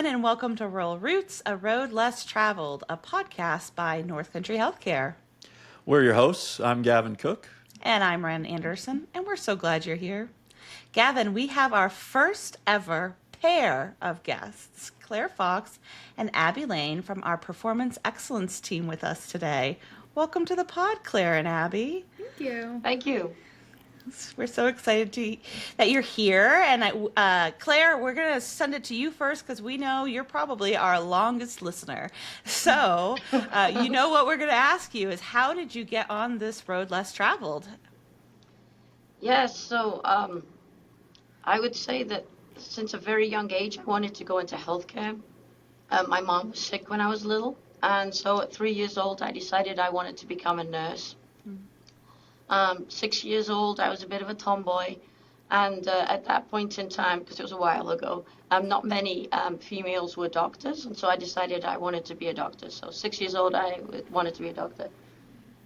and welcome to Rural Roots, A Road Less Traveled, a podcast by North Country Healthcare. We're your hosts. I'm Gavin Cook. And I'm Ren Anderson, and we're so glad you're here. Gavin, we have our first ever pair of guests, Claire Fox and Abby Lane from our Performance Excellence team with us today. Welcome to the pod, Claire and Abby. Thank you. Thank you. We're so excited that you're here. And Claire, we're going to send it to you first because we know you're probably our longest listener. So you know what we're going to ask you is, how did you get on this road less traveled? Yes, so I would say that since a very young age, I wanted to go into healthcare. My mom was sick when I was little. And so at 3 years old, I decided I wanted to become a nurse. 6 years old, I was a bit of a tomboy, and at that point in time, because it was a while ago, not many females were doctors, and so I decided I wanted to be a doctor. So 6 years old, I wanted to be a doctor.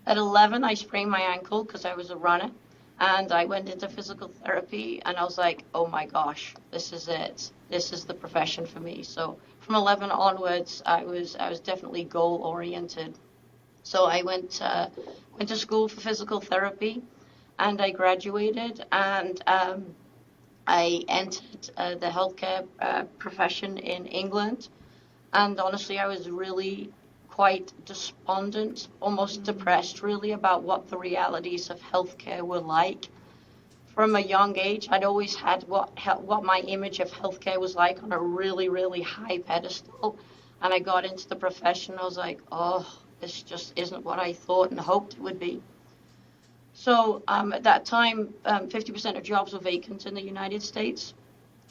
At 11, I sprained my ankle because I was a runner, and I went into physical therapy, and I was like, oh my gosh, this is it. This is the profession for me. So from 11 onwards, I was definitely goal-oriented. So I went to school for physical therapy, and I graduated, and I entered the healthcare profession in England. And honestly, I was really quite despondent, almost depressed, really, about what the realities of healthcare were like. From a young age, I'd always had what my image of healthcare was like on a really, really high pedestal. And I got into the profession, I was like, oh, this just isn't what I thought and hoped it would be. So at that time, 50% of jobs were vacant in the United States.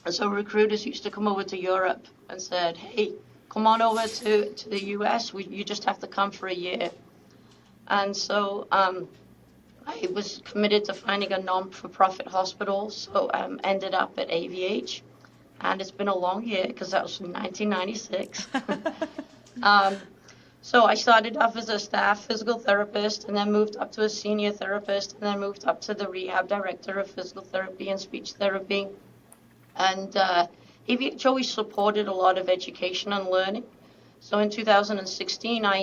And so recruiters used to come over to Europe and said, hey, come on over to the US. You just have to come for a year. And so I was committed to finding a non-for-profit hospital, so ended up at AVH. And it's been a long year because that was from 1996. So I started off as a staff physical therapist, and then moved up to a senior therapist, and then moved up to the rehab director of physical therapy and speech therapy. And AVH always supported a lot of education and learning. So in 2016, I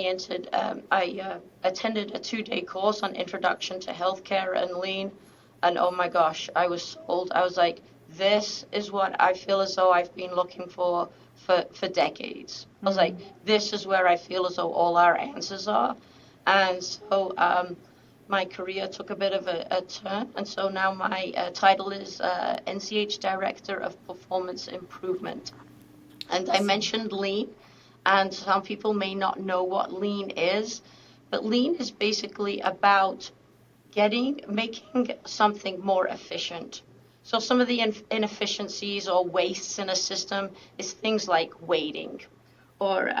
attended a 2-day course on Introduction to Healthcare and Lean. And oh my gosh, I was sold. I was like, this is what I feel as though I've been looking for decades. I was like, this is where I feel as though all our answers are. And so my career took a bit of a turn. And so now my title is NCH Director of Performance Improvement. And I mentioned lean, and some people may not know what lean is, but lean is basically about making something more efficient. So some of the inefficiencies or wastes in a system is things like waiting or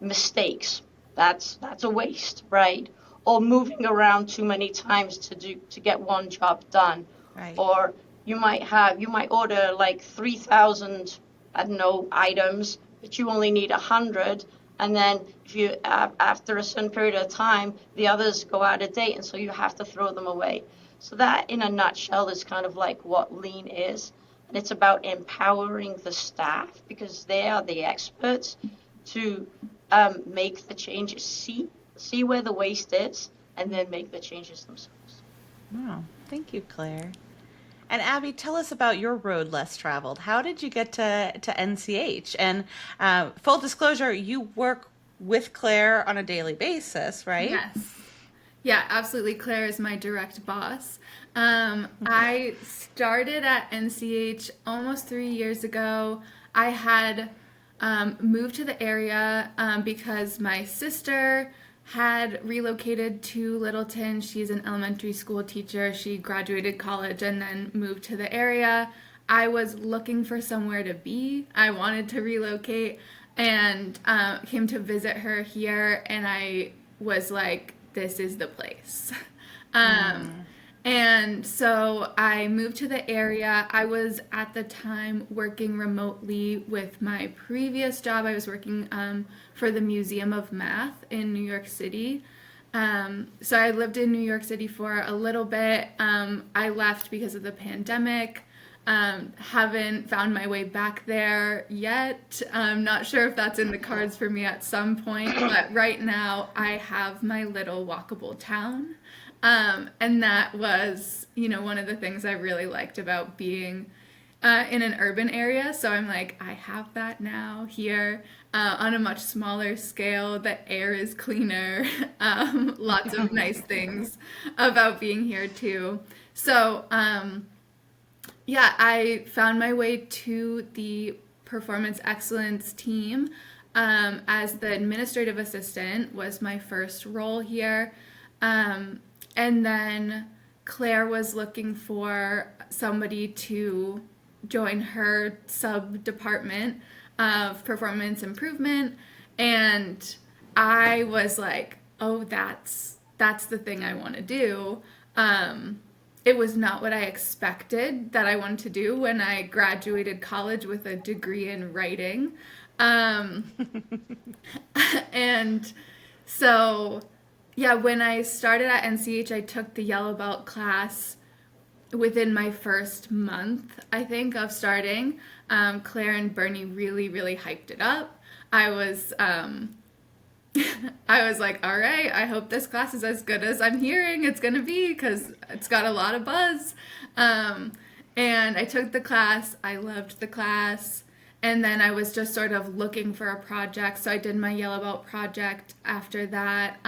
mistakes. That's a waste, right? Or moving around too many times to get one job done. Right. Or you might order like 3,000, items, but you only need 100. And then if you after a certain period of time, the others go out of date, and so you have to throw them away. So that, in a nutshell, is kind of like what lean is. And it's about empowering the staff, because they are the experts, to make the changes, see where the waste is, and then make the changes themselves. Wow. Thank you, Claire. And Abby, tell us about your road less traveled. How did you get to NCH? And full disclosure, you work with Claire on a daily basis, right? Yes. Yeah, absolutely. Claire is my direct boss. I started at NCH almost 3 years ago. I had moved to the area because my sister had relocated to Littleton. She's an elementary school teacher. She graduated college and then moved to the area. I was looking for somewhere to be. I wanted to relocate and came to visit her here, and I was like, this is the place. And so I moved to the area. I was at the time working remotely with my previous job. I was working for the Museum of Math in New York City. So I lived in New York City for a little bit. I left because of the pandemic. Haven't found my way back there yet. I'm not sure if that's in the cards for me at some point, but right now I have my little walkable town. And that was, one of the things I really liked about being in an urban area. So I'm like, I have that now here on a much smaller scale. The air is cleaner. Lots of nice things about being here too. So, yeah, I found my way to the performance excellence team as the administrative assistant was my first role here. And then Claire was looking for somebody to join her sub department of performance improvement, and I was like, oh, that's the thing I want to do. It was not what I expected that I wanted to do when I graduated college with a degree in writing. And so, yeah, when I started at NCH, I took the Yellow Belt class within my first month, I think, of starting. Claire and Bernie really, really hyped it up. I was like, all right, I hope this class is as good as I'm hearing it's going to be because it's got a lot of buzz. And I took the class. I loved the class. And then I was just sort of looking for a project. So I did my Yellow Belt project after that,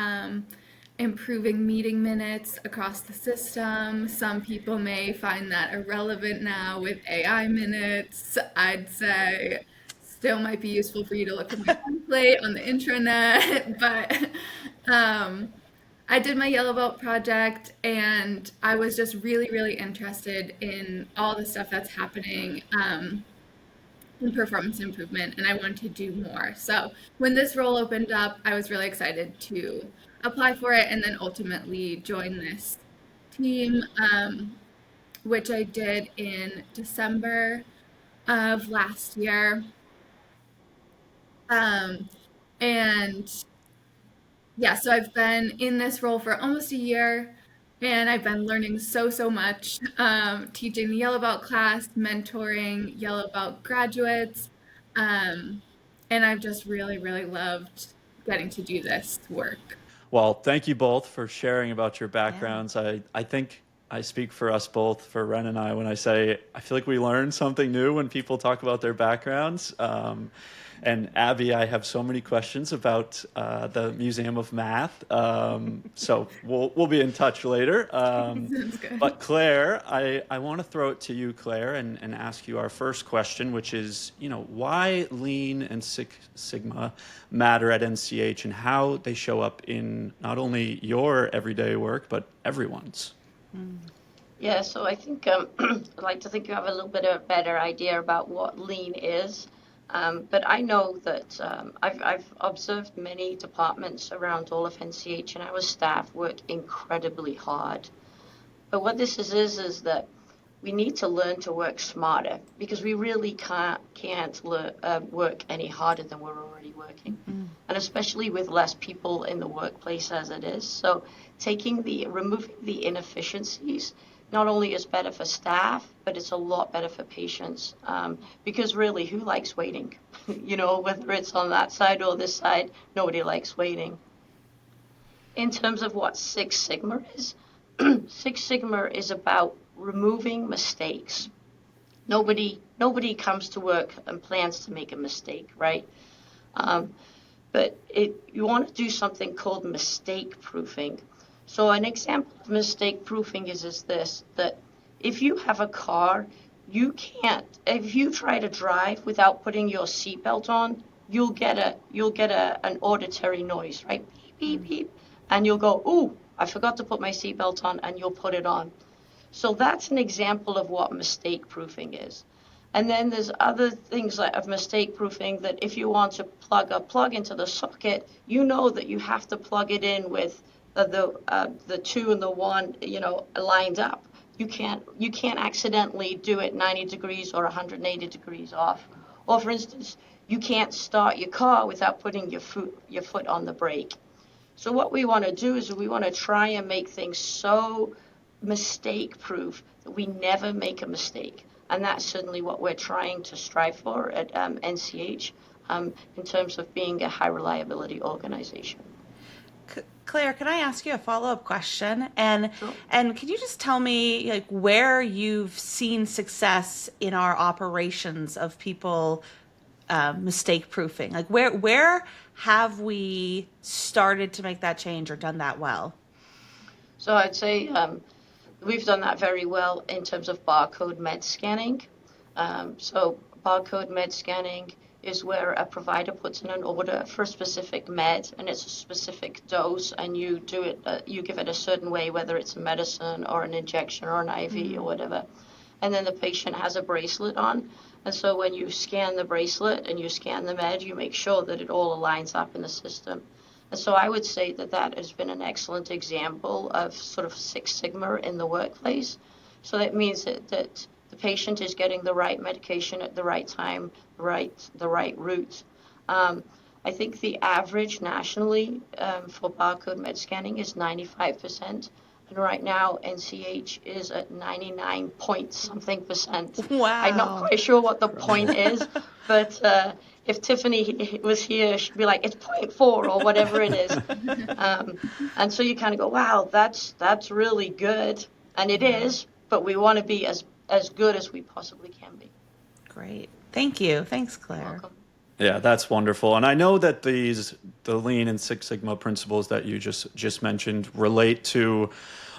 improving meeting minutes across the system. Some people may find that irrelevant now with AI minutes. I'd say still might be useful for you to look at my template on the intranet, but I did my Yellow Belt project, and I was just really, really interested in all the stuff that's happening in performance improvement, and I wanted to do more. So when this role opened up, I was really excited to apply for it and then ultimately join this team, which I did in December of last year. And yeah, so I've been in this role for almost a year, and I've been learning so much, teaching the Yellow Belt class, mentoring Yellow Belt graduates, and I've just really, really loved getting to do this work. Well, thank you both for sharing about your Yeah. backgrounds. I think I speak for us both, for Ren and I, when I say I feel like we learn something new when people talk about their backgrounds. And Abby, I have so many questions about the Museum of Math. So we'll be in touch later. Sounds good. But Claire, I want to throw it to you, Claire, and ask you our first question, which is, why Lean and Six Sigma matter at NCH and how they show up in not only your everyday work, but everyone's. Yeah, so I think I'd like to think you have a little bit of a better idea about what lean is. But I know that I've observed many departments around all of NCH, and our staff work incredibly hard. But what this is that we need to learn to work smarter because we really can't work any harder than we're already working, and especially with less people in the workplace as it is. So removing the inefficiencies not only is better for staff, but it's a lot better for patients. Because really, who likes waiting? Whether it's on that side or this side, nobody likes waiting. In terms of what Six Sigma is, Six Sigma is about removing mistakes. Nobody comes to work and plans to make a mistake, right? But you want to do something called mistake proofing. So an example of mistake proofing is this, that if you have a car, if you try to drive without putting your seatbelt on, you'll get an auditory noise, right? Beep, beep, beep. And you'll go, ooh, I forgot to put my seatbelt on, and you'll put it on. So that's an example of what mistake proofing is. And then there's other things of mistake proofing that if you want to plug a plug into the socket, you know that you have to plug it in with the 2 and the 1, lined up. You can't accidentally do it 90 degrees or 180 degrees off. Or for instance, you can't start your car without putting your foot on the brake. So what we want to do is we want to try and make things so mistake proof that we never make a mistake. And that's certainly what we're trying to strive for at NCH in terms of being a high reliability organization. Claire, can I ask you a follow-up question? And Sure. and can you just tell me like where you've seen success in our operations of people mistake proofing? Like where have we started to make that change or done that well? So I'd say we've done that very well in terms of barcode med scanning. So barcode med scanning is where a provider puts in an order for a specific med, and it's a specific dose, and you do it, you give it a certain way, whether it's a medicine or an injection or an IV or whatever. And then the patient has a bracelet on. And so when you scan the bracelet and you scan the med, you make sure that it all aligns up in the system. And so I would say that that has been an excellent example of sort of Six Sigma in the workplace. So that means that the patient is getting the right medication at the right time, the right route. I think the average nationally for barcode med scanning is 95%. And right now, NCH is at 99 point something percent. I'm not Wow. quite sure what the point is, but if Tiffany was here, she'd be like, it's point 0.4 or whatever it is. And so you kind of go, wow, that's really good. And it is, but we want to be as good as we possibly can be. Great. Thank you. Thanks, Claire. Welcome. Yeah, that's wonderful. And I know that the Lean and Six Sigma principles that you just mentioned relate to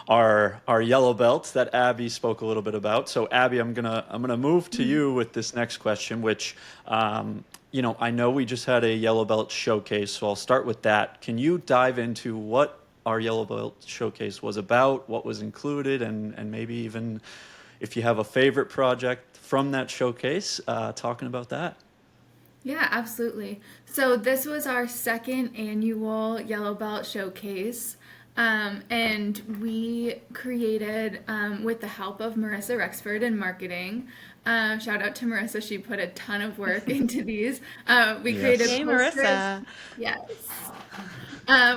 our yellow belts that Abby spoke a little bit about. So Abby, I'm gonna move to you with this next question, which I know we just had a yellow belt showcase, so I'll start with that. Can you dive into what our yellow belt showcase was about, what was included, and maybe even if you have a favorite project from that showcase, talking about that? Yeah, absolutely. So this was our second annual Yellow Belt Showcase. And we created, with the help of Marissa Rexford in marketing, shout out to Marissa, she put a ton of work into these. We Yes. created Hey, posters. Marissa. Yes.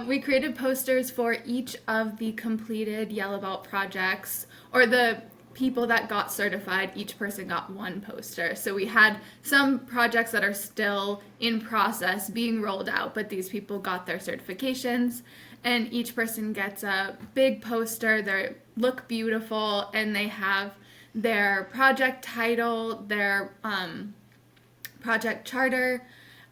We created posters for each of the completed Yellow Belt projects, or the people that got certified. Each person got one poster. So we had some projects that are still in process being rolled out, but these people got their certifications, and each person gets a big poster. They look beautiful, and they have their project title, their project charter,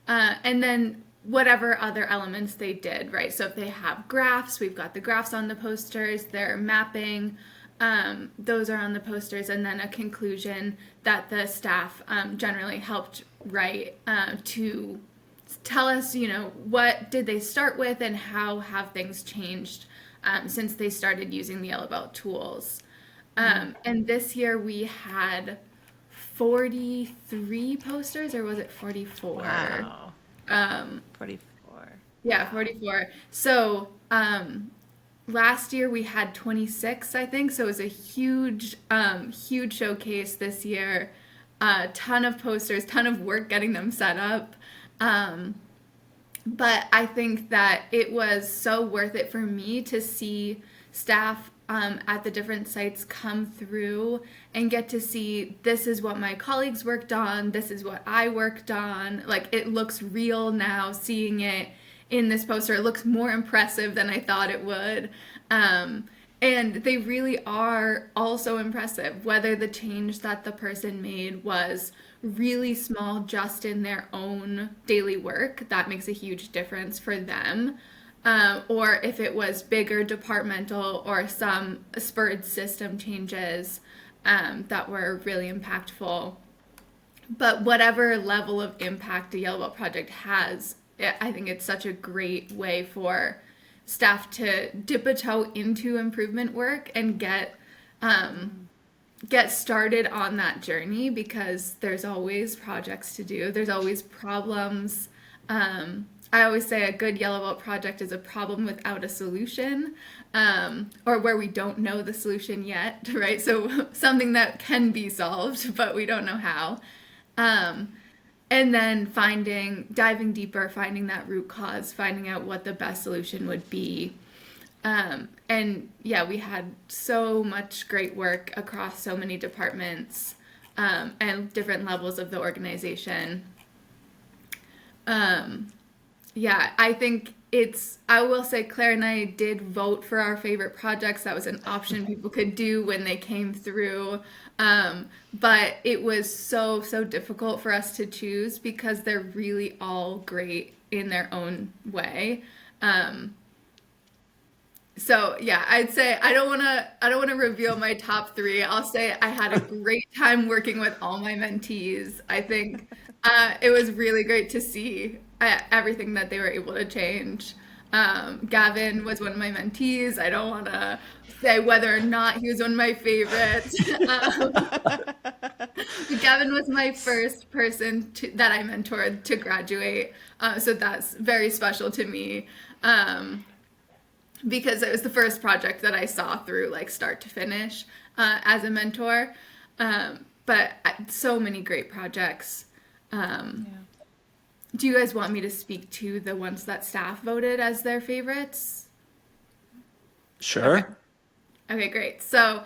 and then whatever other elements they did, right? So if they have graphs, we've got the graphs on the posters, their mapping, those are on the posters, and then a conclusion that the staff generally helped write to tell us, what did they start with and how have things changed since they started using the Yellow Belt tools. And this year we had 43 posters, or was it 44? Wow. Um, 44. yeah, 44. So last year we had 26, I think. So it was a huge showcase this year. A ton of posters, ton of work getting them set up. But I think that it was so worth it for me to see staff at the different sites come through and get to see, this is what my colleagues worked on, this is what I worked on. Like, it looks real now, seeing it in this poster. It looks more impressive than I thought it would. And they really are also impressive, whether the change that the person made was really small just in their own daily work. That makes a huge difference for them. Or if it was bigger departmental or some spurred system changes that were really impactful. But whatever level of impact a Yellow Belt project has, I think it's such a great way for staff to dip a toe into improvement work and get started on that journey, because there's always projects to do. There's always problems. I always say a good Yellow Belt project is a problem without a solution, or where we don't know the solution yet, right? So something that can be solved, but we don't know how. And then diving deeper, finding that root cause, finding out what the best solution would be. And yeah, we had so much great work across so many departments. and different levels of the organization. Yeah, I think I will say Claire and I did vote for our favorite projects. That was an option people could do when they came through. But it was so, so difficult for us to choose because they're really all great in their own way. So yeah, I'd say I don't want to reveal my top three. I'll say I had a great time working with all my mentees. I think it was really great to see everything that they were able to change. Gavin was one of my mentees. I don't want to say whether or not he was one of my favorites. Gavin was my first person that I mentored to graduate, so that's very special to me. Because it was the first project that I saw through like start to finish as a mentor. But so many great projects. Do you guys want me to speak to the ones that staff voted as their favorites? Sure. Okay, great. So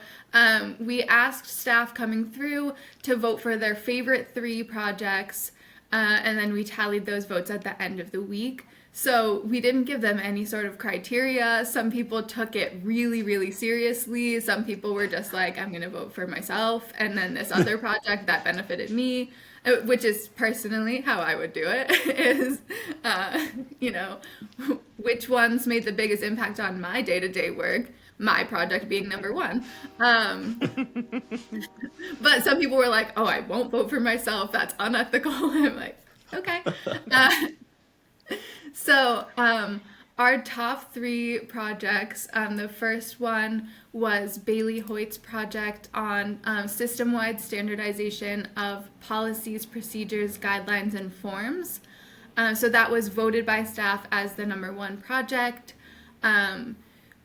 we asked staff coming through to vote for their favorite 3 projects, and then we tallied those votes at the end of the week. So we didn't give them any sort of criteria. Some people took it really, really seriously. Some people were just like, I'm going to vote for myself. And then this other project that benefited me, which is personally how I would do it, is, which ones made the biggest impact on my day-to-day work, my project being number 1. But some people were like, oh, I won't vote for myself. That's unethical. I'm like, okay. So our top 3 projects, the first one was Bailey Hoyt's project on system-wide standardization of policies, procedures, guidelines, and forms. So that was voted by staff as the number 1 project.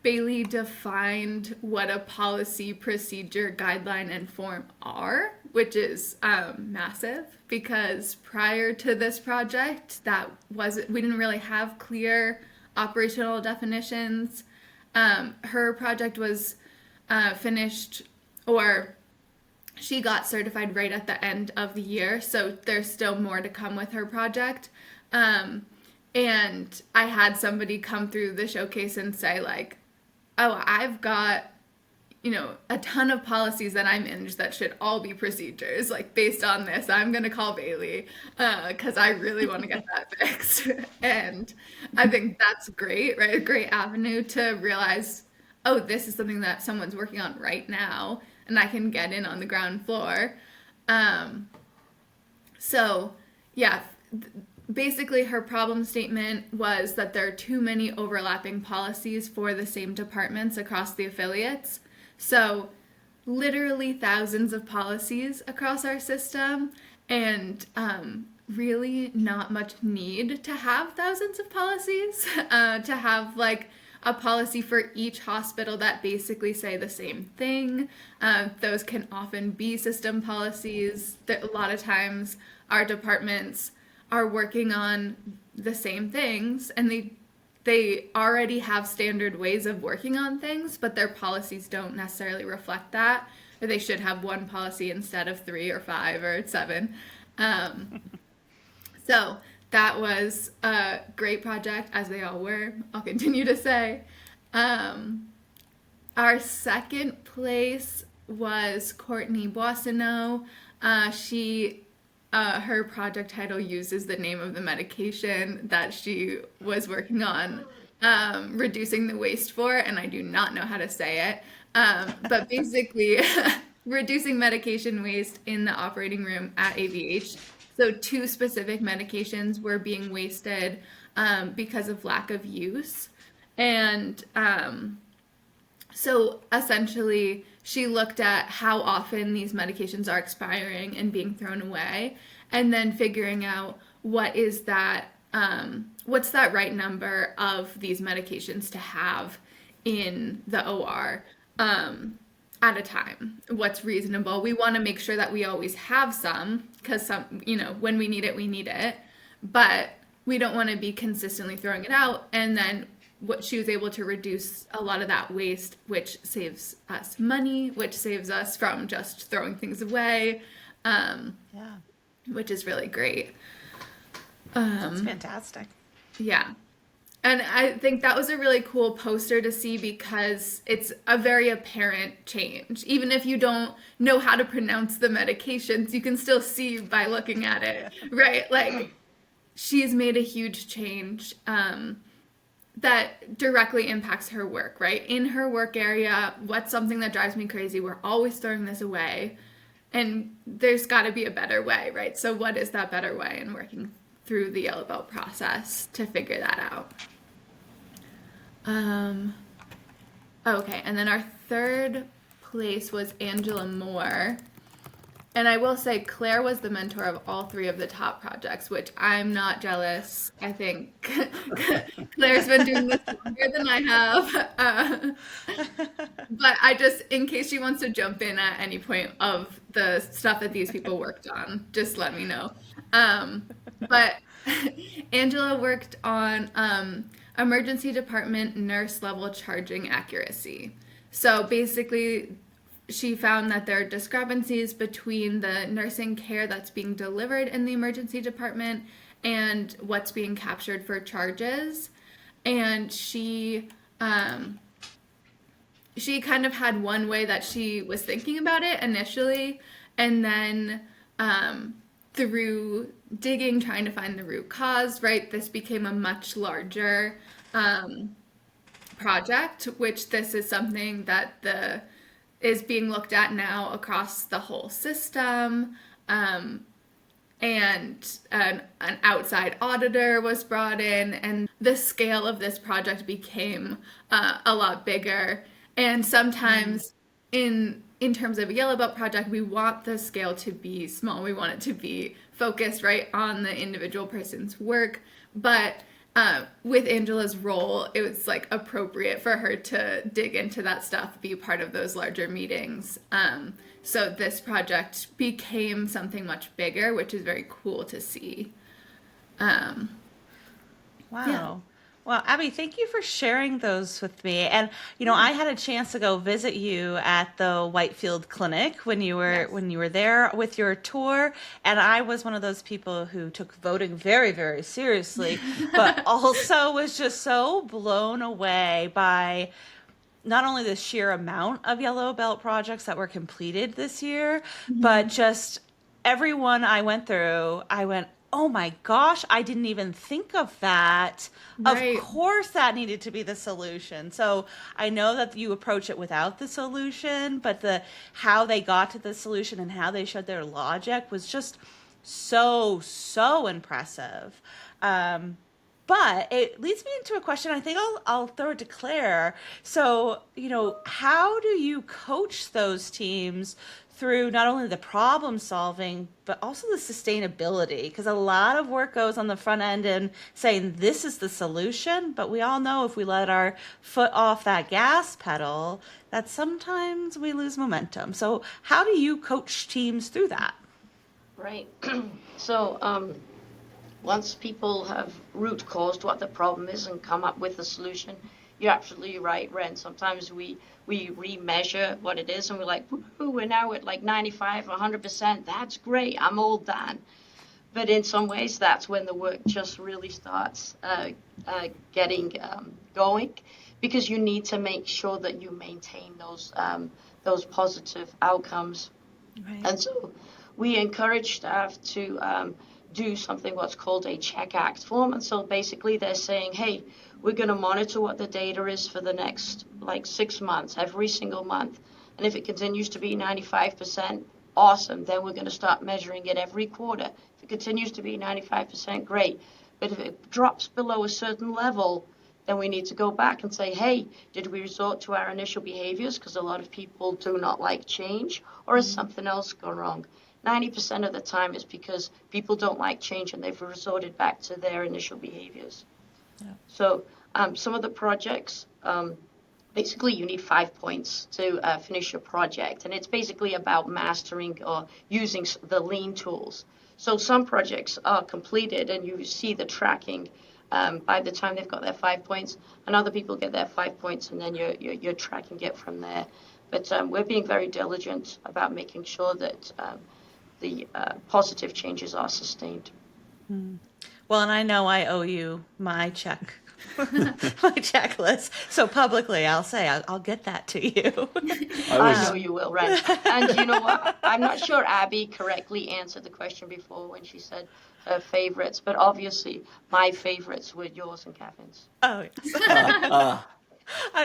Bailey defined what a policy, procedure, guideline, and form are, which is massive, because prior to this project, we didn't really have clear operational definitions. Her project was finished, or she got certified right at the end of the year, so there's still more to come with her project. And I had somebody come through the showcase and say like, oh, I've got, a ton of policies that I manage that should all be procedures. Like, based on this, I'm going to call Bailey because I really want to get that fixed. And I think that's great, right? A great avenue to realize, oh, this is something that someone's working on right now, and I can get in on the ground floor. So, yeah, basically her problem statement was that there are too many overlapping policies for the same departments across the affiliates. So literally thousands of policies across our system, and really not much need to have thousands of policies, to have like a policy for each hospital that basically say the same thing. Those can often be system policies. A lot of times our departments are working on the same things, and they already have standard ways of working on things, but their policies don't necessarily reflect that, or they should have 1 policy instead of 3 or 5 or 7. So that was a great project, as they all were, I'll continue to say. Our second place was Courtney Boissonneau. Her project title uses the name of the medication that she was working on reducing the waste for, and I do not know how to say it. But basically, reducing medication waste in the operating room at AVH. So 2 specific medications were being wasted because of lack of use. And so essentially, she looked at how often these medications are expiring and being thrown away, and then figuring out what's that right number of these medications to have in the OR at a time. What's reasonable? We want to make sure that we always have some, because when we need it, but we don't want to be consistently throwing it out. And then what she was able to reduce a lot of that waste, which saves us money, which saves us from just throwing things away. Yeah, which is really great. that's fantastic. Yeah. And I think that was a really cool poster to see because it's a very apparent change. Even if you don't know how to pronounce the medications, you can still see by looking at it, right? Like she's made a huge change that directly impacts her work, right? In her work area, what's something that drives me crazy? We're always throwing this away. And there's got to be a better way, right? So, what is that better way? And working through the yellow belt process to figure that out. Okay, and then our third place was Angela Moore. And I will say Claire was the mentor of all three of the top projects, which I'm not jealous. I think Claire's been doing this longer than I have. But I just, in case she wants to jump in at any point of the stuff that these people worked on, just let me know. But Angela worked on emergency department nurse level charging accuracy. So basically, she found that there are discrepancies between the nursing care that's being delivered in the emergency department and what's being captured for charges. And she kind of had one way that she was thinking about it initially, and then through digging, trying to find the root cause, right, this became a much larger project, which this is something that is being looked at now across the whole system. And an outside auditor was brought in, and the scale of this project became a lot bigger. And sometimes in terms of a yellow belt project, we want the scale to be small. We want it to be focused right on the individual person's work. But with Angela's role, it was like appropriate for her to dig into that stuff, be part of those larger meetings. So this project became something much bigger, which is very cool to see. Wow. Yeah. Well, Abby, thank you for sharing those with me. And I had a chance to go visit you at the Whitefield Clinic when you were Yes. there with your tour, and I was one of those people who took voting very, very seriously, but also was just so blown away by not only the sheer amount of yellow belt projects that were completed this year, but just everyone I went through, I went, oh my gosh, I didn't even think of that. Of Right. course, that needed to be the solution. So I know that you approach it without the solution, but the how they got to the solution and how they showed their logic was just so impressive. But it leads me into a question. I think I'll throw it to Claire. So, how do you coach those teams through not only the problem solving, but also the sustainability? Because a lot of work goes on the front end and saying this is the solution, but we all know if we let our foot off that gas pedal, that sometimes we lose momentum. So, how do you coach teams through that? Right. So, once people have root caused what the problem is and come up with a solution, you're absolutely right, Ren. Sometimes we remeasure what it is and we're like, woohoo, we're now at like 95, 100%. That's great. I'm all done. But in some ways, that's when the work just really starts getting going, because you need to make sure that you maintain those positive outcomes. Right. And so we encourage staff to do something what's called a check act form. And so basically they're saying, hey, we're going to monitor what the data is for the next like 6 months, every single month. And if it continues to be 95%, awesome. Then we're going to start measuring it every quarter. If it continues to be 95%, great. But if it drops below a certain level, then we need to go back and say, hey, did we resort to our initial behaviors? Because a lot of people do not like change, or has something else gone wrong? 90% of the time is because people don't like change and they've resorted back to their initial behaviors. Yeah. So some of the projects, basically you need 5 points to finish your project. And it's basically about mastering or using the lean tools. So some projects are completed and you see the tracking by the time they've got their 5 points, and other people get their 5 points and then you're tracking it from there. But we're being very diligent about making sure that the positive changes are sustained. Well, and I know I owe you my check, my checklist. So publicly, I'll say I'll get that to you. I know you will, Ren. And you know what? I'm not sure Abby correctly answered the question before when she said her favorites, but obviously my favorites were yours and Catherine's. Oh, yes.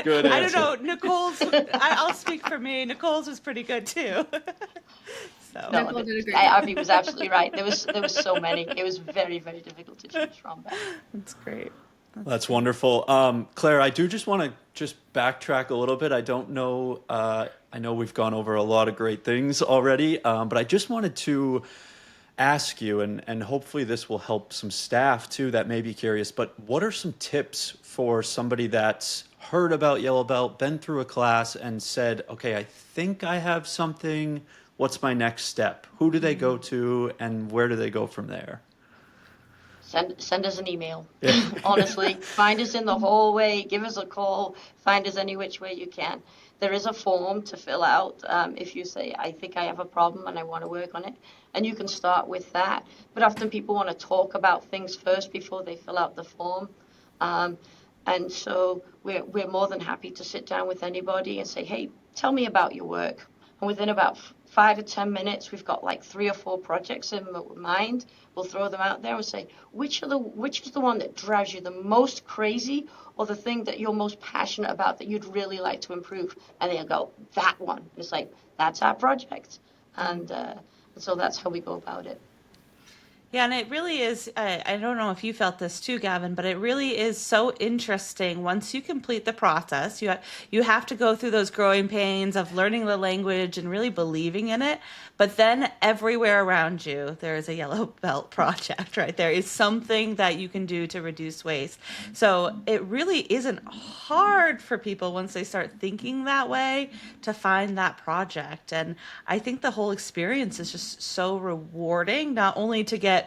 Good I don't answer. know. Nicole's, I'll speak for me. Nicole's was pretty good too. So. No, Nicole did a great job. Abby was absolutely right. There was so many. It was very, very difficult to choose from. That's great. That's wonderful. Claire, I do just want to just backtrack a little bit. I don't know. I know we've gone over a lot of great things already, but I just wanted to ask you, and hopefully this will help some staff too that may be curious, but what are some tips for somebody that's heard about Yellow Belt, been through a class and said, okay, I think I have something. What's my next step? Who do they go to and where do they go from there? Send us an email. Yeah. Honestly, find us in the hallway, give us a call, find us any which way you can. There is a form to fill out if you say, I think I have a problem and I want to work on it. And you can start with that. But often people want to talk about things first before they fill out the form. And so we're more than happy to sit down with anybody and say, hey, tell me about your work. And within about 5 or 10 minutes, we've got like 3 or 4 projects in mind. We'll throw them out there and say, which is the one that drives you the most crazy, or the thing that you're most passionate about that you'd really like to improve? And they'll go, that one. And it's like, that's our project. And so that's how we go about it. Yeah, and it really is, I don't know if you felt this too, Gavin, but it really is so interesting. Once you complete the process, you have to go through those growing pains of learning the language and really believing in it. But then everywhere around you, there is a Yellow Belt project, right? There is something that you can do to reduce waste. So it really isn't hard for people once they start thinking that way to find that project. And I think the whole experience is just so rewarding, not only to get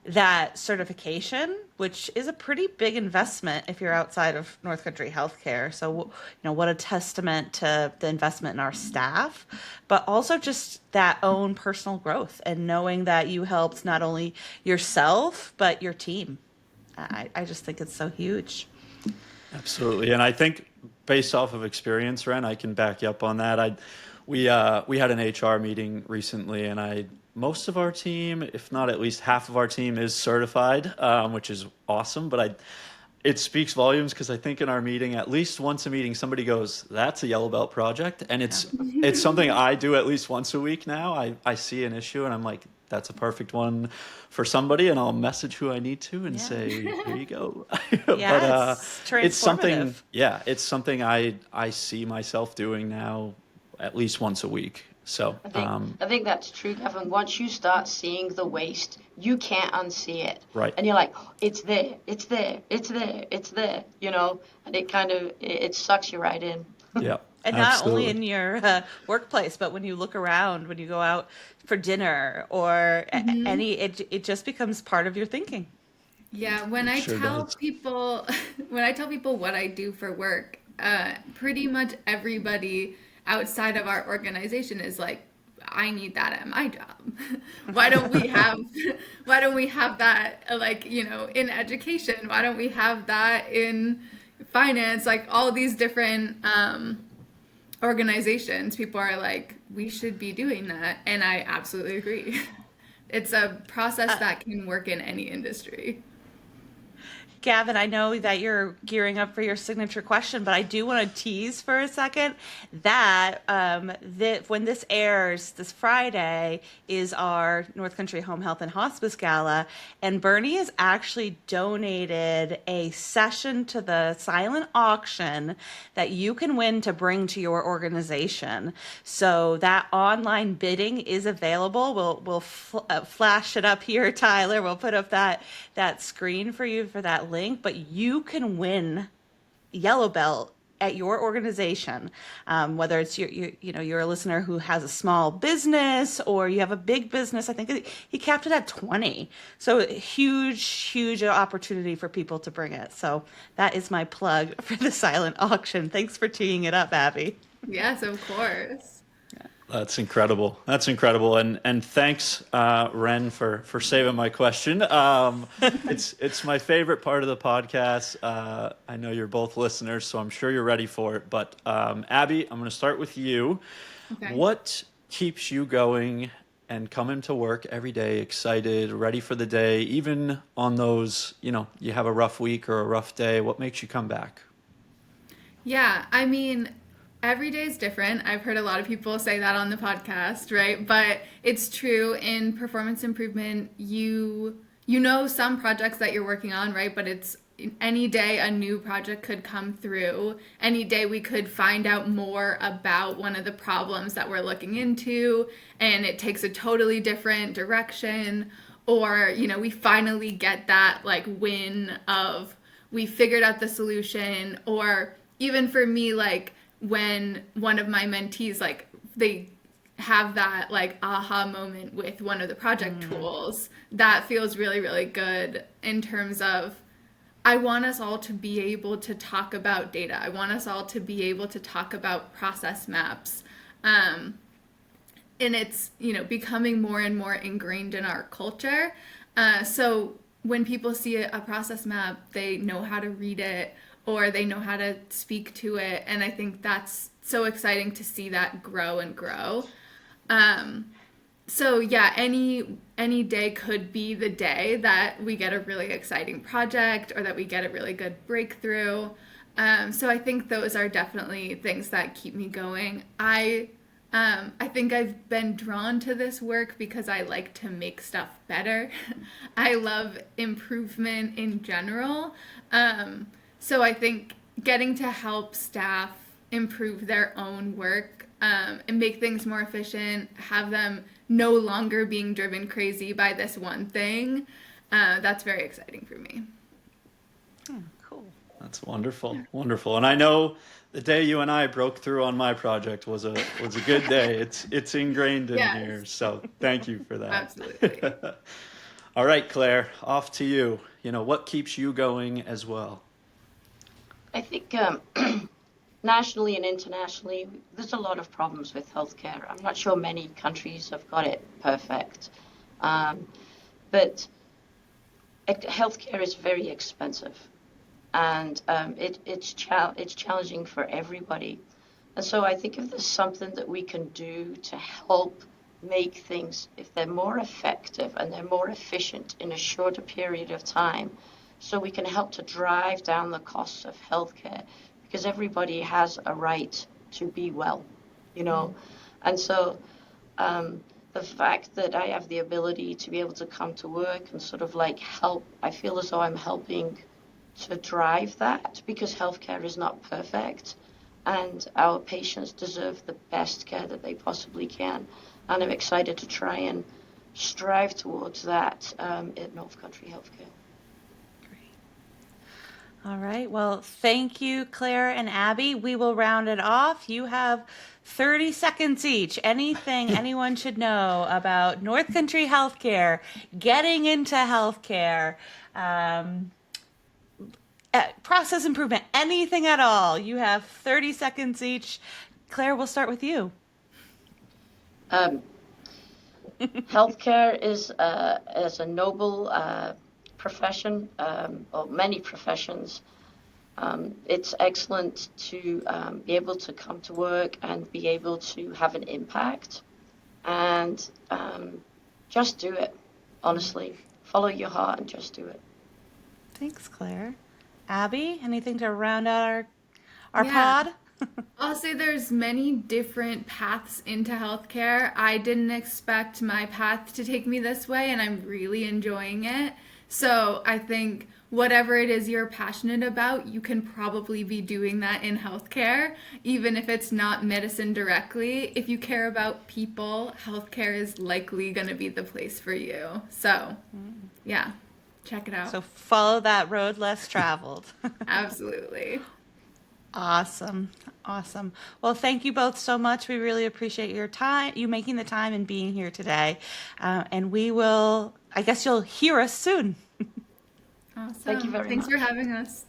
that certification, which is a pretty big investment if you're outside of North Country Healthcare. So, what a testament to the investment in our staff, but also just that own personal growth and knowing that you helped not only yourself, but your team. I just think it's so huge. Absolutely. And I think based off of experience, Ren, I can back you up on that. We had an HR meeting recently, and most of our team, if not at least half of our team, is certified, which is awesome. But it speaks volumes because I think in our meeting, at least once a meeting, somebody goes, "That's a Yellow Belt project," and it's something I do at least once a week now. I see an issue, and I'm like, "That's a perfect one for somebody," and I'll message who I need to and say, "Here you go." Yeah, But it's something. transformative. Yeah, it's something I see myself doing now at least once a week. So I think that's true, Kevin. Once you start seeing the waste, you can't unsee it. Right. And you're like, it's there, it's there, it's there, it's there, and it kind of, it sucks you right in. yeah, And not absolutely. only in your workplace, but when you look around, when you go out for dinner or it just becomes part of your thinking. Yeah, when I sure tell does. people what I do for work, pretty much everybody outside of our organization is like, I need that at my job. Why don't we have that in education? Why don't we have that in finance? Like all these different organizations, people are like, we should be doing that. And I absolutely agree. It's a process that can work in any industry. Gavin, I know that you're gearing up for your signature question, but I do want to tease for a second that when this airs this Friday is our North Country Home Health and Hospice Gala, and Bernie has actually donated a session to the silent auction that you can win to bring to your organization. So that online bidding is available. We'll flash it up here, Tyler. We'll put up that screen for you for that link, but you can win Yellow Belt at your organization, whether it's you're a listener who has a small business or you have a big business. I think he capped it at 20, so huge opportunity for people to bring it. So that is my plug for the silent auction. Thanks for teeing it up, Abby. Yes, of course. That's incredible. That's incredible. And thanks, Ren, for saving my question. It's my favorite part of the podcast. I know you're both listeners, so I'm sure you're ready for it. But Abby, I'm going to start with you. Okay. What keeps you going and coming to work every day, excited, ready for the day, even on those, you have a rough week or a rough day? What makes you come back? Yeah, I mean, every day is different. I've heard a lot of people say that on the podcast, right? But it's true in performance improvement, you know some projects that you're working on, right? But it's any day a new project could come through. Any day we could find out more about one of the problems that we're looking into and it takes a totally different direction, or we finally get that like win of we figured out the solution. Or even for me, like when one of my mentees, like they have that like aha moment with one of the project tools, that feels really, really good in terms of I want us all to be able to talk about data. I want us all to be able to talk about process maps. And it's, becoming more and more ingrained in our culture. So when people see a process map, they know how to read it or they know how to speak to it. And I think that's so exciting to see that grow and grow. So yeah, any day could be the day that we get a really exciting project or that we get a really good breakthrough. So I think those are definitely things that keep me going. I think I've been drawn to this work because I like to make stuff better. I love improvement in general. So I think getting to help staff improve their own work and make things more efficient, have them no longer being driven crazy by this one thing, that's very exciting for me. Cool. That's wonderful, wonderful. And I know the day you and I broke through on my project was a good day. It's ingrained in Yes. here. So thank you for that. Absolutely. All right, Claire, off to you. What keeps you going as well? I think nationally and internationally, there's a lot of problems with healthcare. I'm not sure many countries have got it perfect, but healthcare is very expensive, and it's challenging for everybody. And so I think if there's something that we can do to help make things, if they're more effective and they're more efficient in a shorter period of time, so we can help to drive down the costs of healthcare, because everybody has a right to be well, And so the fact that I have the ability to be able to come to work and sort of like help, I feel as though I'm helping to drive that, because healthcare is not perfect and our patients deserve the best care that they possibly can. And I'm excited to try and strive towards that at North Country Healthcare. All right. Well, thank you, Claire and Abby. We will round it off. You have 30 seconds each. Anything anyone should know about North Country Healthcare, getting into healthcare, process improvement, anything at all. You have 30 seconds each. Claire, we'll start with you. Healthcare is a noble profession, or many professions. It's excellent to be able to come to work and be able to have an impact, and just do it. Honestly, follow your heart and just do it. Thanks, Claire. Abby, anything to round out our Yeah. pod? I'll say there's many different paths into healthcare. I didn't expect my path to take me this way, and I'm really enjoying it. So I think whatever it is you're passionate about, you can probably be doing that in healthcare, even if it's not medicine directly. If you care about people, healthcare is likely going to be the place for you. So, yeah, check it out. So follow that road less traveled. Absolutely. Awesome. Awesome. Well, thank you both so much. We really appreciate your time, you making the time and being here today. And I guess you'll hear us soon. Awesome. Thank you very Thanks much. for having us.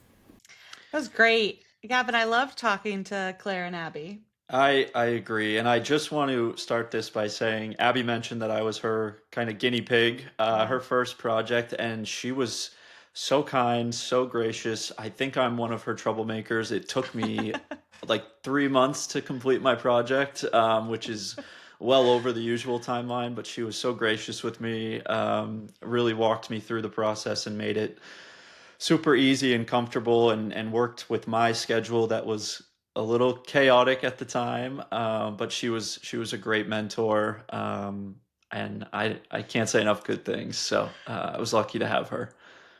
That was great. Gavin, I loved talking to Claire and Abby. I agree. And I just want to start this by saying Abby mentioned that I was her kind of guinea pig, Yeah. her first project, and she was so kind, so gracious. I think I'm one of her troublemakers. It took me like 3 months to complete my project, which is well over the usual timeline, but she was so gracious with me, really walked me through the process and made it super easy and comfortable, and worked with my schedule that was a little chaotic at the time. But she was a great mentor, and I can't say enough good things. So I was lucky to have her.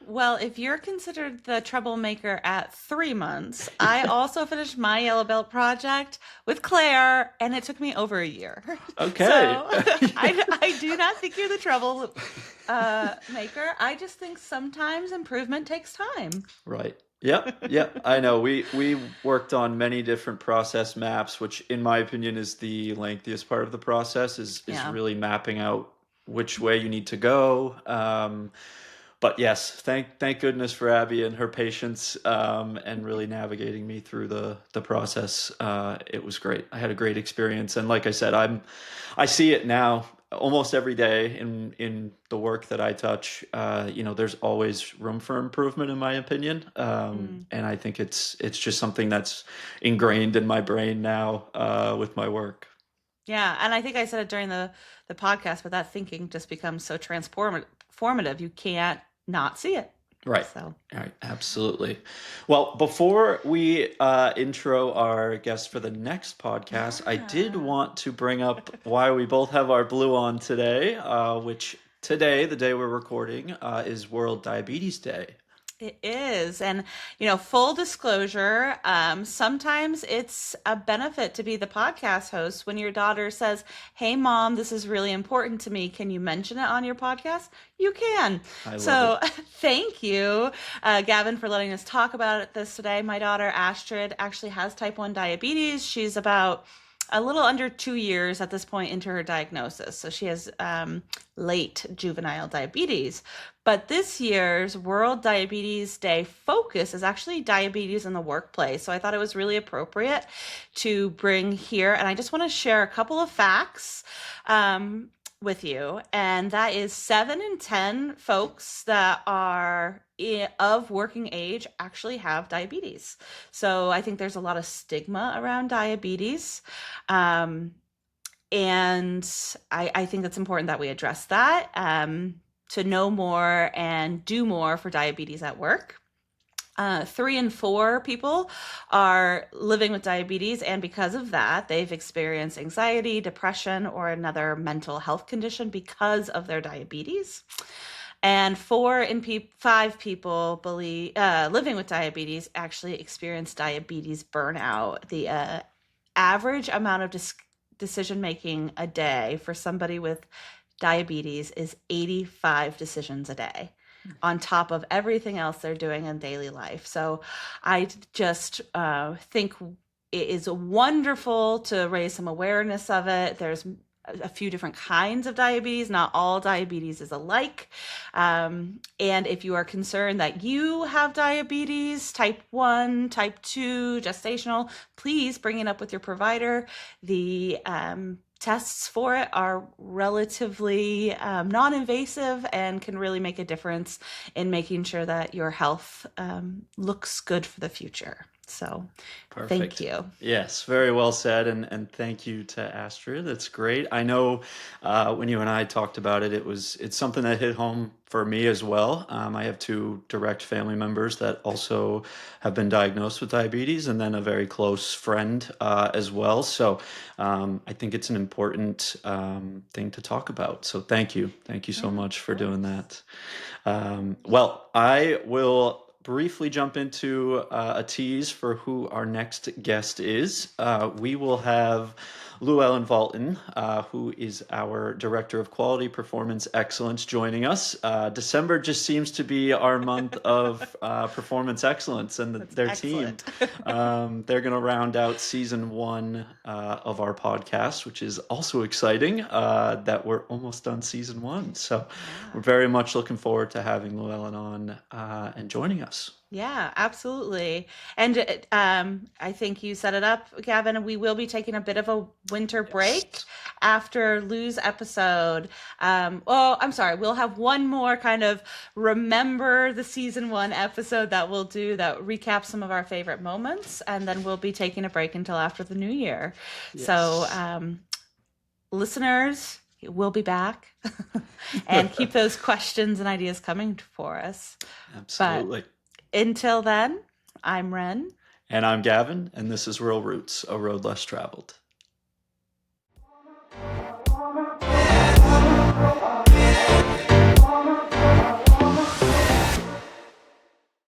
Well, if you're considered the troublemaker at 3 months, I also finished my Yellow Belt project with Claire, and it took me over a year. Okay. So I do not think you're the trouble maker. I just think sometimes improvement takes time. Right. Yep. Yep. I know. We worked on many different process maps, which in my opinion is the lengthiest part of the process, is Yeah. really mapping out which way you need to go. But yes, thank goodness for Abby and her patience, and really navigating me through the process. It was great. I had a great experience, and like I said, I see it now almost every day in the work that I touch. There's always room for improvement, in my opinion, Mm. and I think it's just something that's ingrained in my brain now, with my work. Yeah, and I think I said it during the podcast, but that thinking just becomes so transformative. You can't not see it. Right. So, All right. Absolutely. Well, before we intro our guest for the next podcast, I did yeah. want to bring up why we both have our blue on today, which today, the day we're recording, is World Diabetes Day. It is. And, full disclosure, sometimes it's a benefit to be the podcast host when your daughter says, "Hey, mom, this is really important to me. Can you mention it on your podcast?" You can. I love So it. thank you, Gavin, for letting us talk about this today. My daughter, Astrid, actually has type 1 diabetes. She's about a little under 2 years at this point into her diagnosis. So she has late juvenile diabetes. But this year's World Diabetes Day focus is actually diabetes in the workplace. So I thought it was really appropriate to bring here. And I just want to share a couple of facts with you. And that is 7 in 10 folks that are of working age actually have diabetes. So I think there's a lot of stigma around diabetes. And I think it's important that we address that, to know more and do more for diabetes at work. 3 in 4 people are living with diabetes, and because of that, they've experienced anxiety, depression, or another mental health condition because of their diabetes. And 4 in 5 people believe living with diabetes actually experience diabetes burnout. The average amount of decision making a day for somebody with diabetes is 85 decisions a day on top of everything else they're doing in daily life. So I just think it is wonderful to raise some awareness of it. There's a few different kinds of diabetes. Not all diabetes is alike. And if you are concerned that you have diabetes, type 1, type 2, gestational, please bring it up with your provider. The tests for it are relatively non-invasive and can really make a difference in making sure that your health looks good for the future. So Perfect. thank you. Yes, very well said, and thank you to Astrid. That's great. I know when you and I talked about it, it's something that hit home for me as well. I have 2 direct family members that also have been diagnosed with diabetes, and then a very close friend as well. So I think it's an important thing to talk about. So thank you so Yeah, much of for doing course. that. Well, I will briefly jump into a tease for who our next guest is. We will have Llewellyn Valton, who is our Director of Quality Performance Excellence, joining us. December just seems to be our month of performance excellence, and That's their team. excellent. They're going to round out season 1 of our podcast, which is also exciting that we're almost done season 1. So we're Yeah. very much looking forward to having Llewellyn on and joining us. Yeah, absolutely. And I think you set it up, Gavin. We will be taking a bit of a winter break Yes. after Lou's episode. Oh, I'm sorry. We'll have one more kind of remember the season one episode that we'll do that recaps some of our favorite moments, and then we'll be taking a break until after the new year. So, Yes. listeners, we'll be back, and keep those questions and ideas coming for us. But Absolutely. until then, I'm Ren. And I'm Gavin, and this is Rural Roots, a road less traveled.